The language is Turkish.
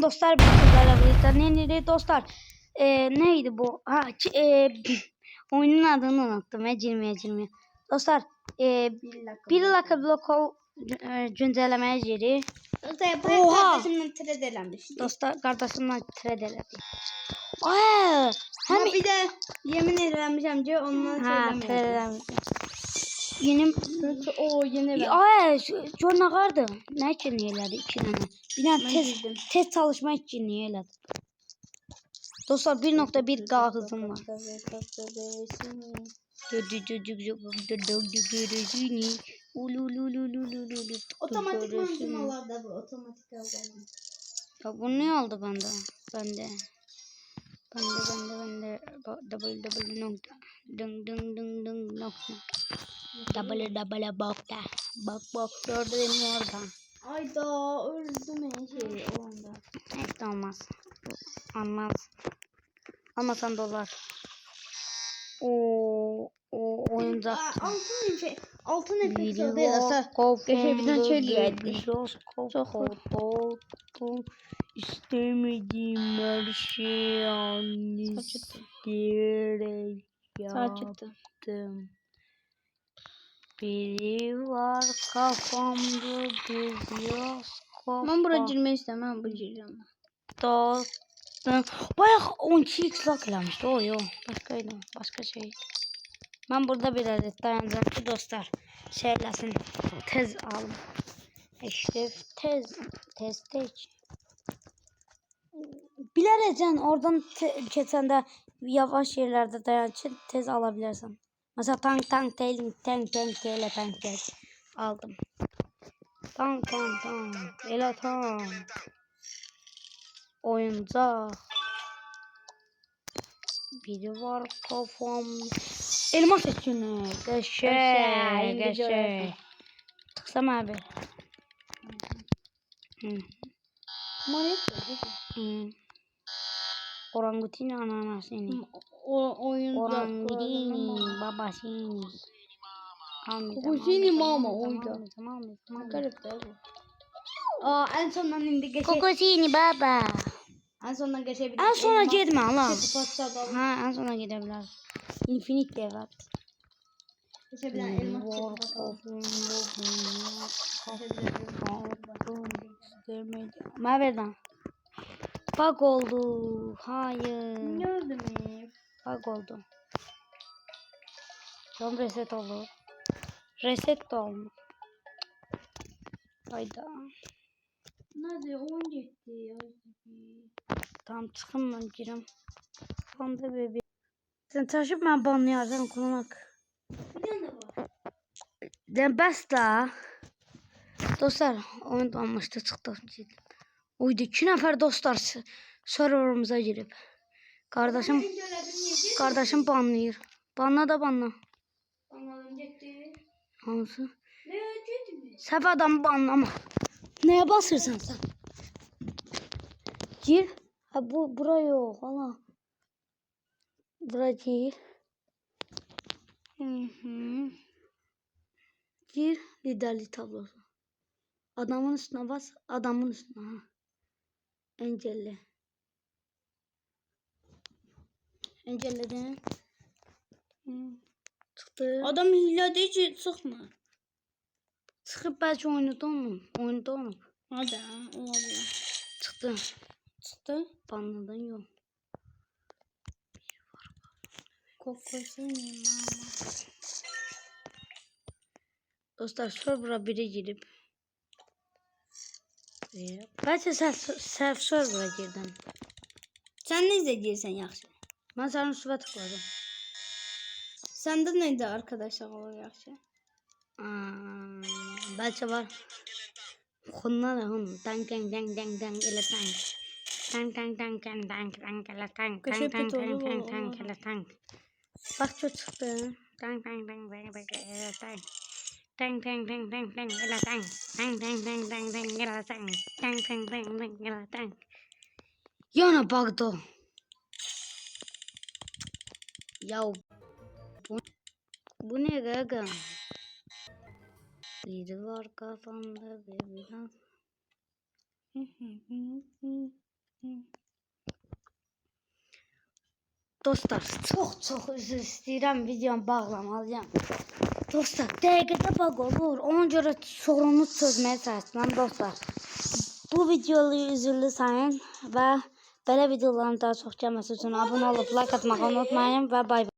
Dostlar bizlerle birlikte neydi dostlar? Neydi bu? Oyunun adını unuttum. 20. Dostlar bir laka blok güncellemeye giri. Dostlar ben kardeşimden trade eləmişdim. Dostlar kardeşimden trade elədi. Hem bir de yemin eləmişəm ki ondan trade eləmişdim. Yeni yeni Gör ne vardı? Ne için elədi 2 dənə? Bir dənə test çalışma için elədi. Dostlar 1.1 K hızım var. Otomatik mantımalarda bu otomatik aldım. Ya bu ne oldu bende? Bende double nokta double bokta bok gördüm orada. Ayda öldüm o anda. Hiç olmaz. Almasan dolar. O oyuncak. Altın efekt değilse geçebilirsen söyleyeydik. Çok istemediğim her şey isteyerek yaptım. Biri var kafamda geziyor. Ben buraya girmek istemem, bu gireceğim. Bayağı 12x lak eləmişdi o yo. Başka şey. Ben burada bir adet dayanacağım ki dostlar şeylesin tez al. İşte tez. Bilerek oradan geçende yavaş yerlerde dayan için tez alabilirsin. Mesela tank aldım. Tank. Ela tank. Oyuncak. Biri var kafam. Elmas içine. Geçe. Tıksam abi. Orangutini ananasini. Orangutini babasini. Kokusini mama oyda. Garip de bu. En sondan indi geçe. Kokusini baba. En sondan geçebilir. En sona gitme lan. En sona gidebilir. Infinite var. Geçebilen elmas Maverdan. Bug oldu. Hayır. Ne oldu mu? Bug oldu. Son reset oldu. Reset de oldu. Hayda. Nerede? 10 gitti. Tamam çıkın lan girim. Panda bebeğim. Sen taşıp ben banlayacağım konak. Bir tane var. Den basta. Dostlar oyun donmuştu çıktı. Uydu 2 nefer dostlar serverımıza girip. Kardeşim banlıyor. Banla da banla. Banladım gitti. Hansı? Ne gitti mi? Sef adam banlama. Neye basırsan sen? Gir. Ha bura yok hala. Bura gir. Gir liderlik tablosu. Adamın üstüne bas. Adamın üstüne. Ha. Engelle. Engelledin. Çıktı. Adam hile değil sıkma. Çıkıp belki oynadı onu. Hadi olabilir. Çıktı. Banladan yok. Kokusunu mama. Dostlar server'a biri girip. Belki self server'a girdim. Sen ne izleyeceksin yaxşı? Ben senin üstüne tıkladım. Sende neydi arkadaşlar olur yaxşı? Belki var. Hunlar hun. Tank ele tank. Tank ele tank. Bak çok çıktı. Tank ele tank. Tank ele tank. Tank ele tank. Ele tank. Yana bagdo. Ya bu ne gaga? Biri var kafamda bir Dostlar, çox üzr istəyirəm, videomu bağlamalıyam. Dostlar, dəqiqədə bağ olur. Ona görə sorunu çözməyə çalışıram dostlar. Bu videoyu üzrlü sayın və belə videoların daha çox gəlməsi üçün abunə olub like atmağı unutmayın və bay bay.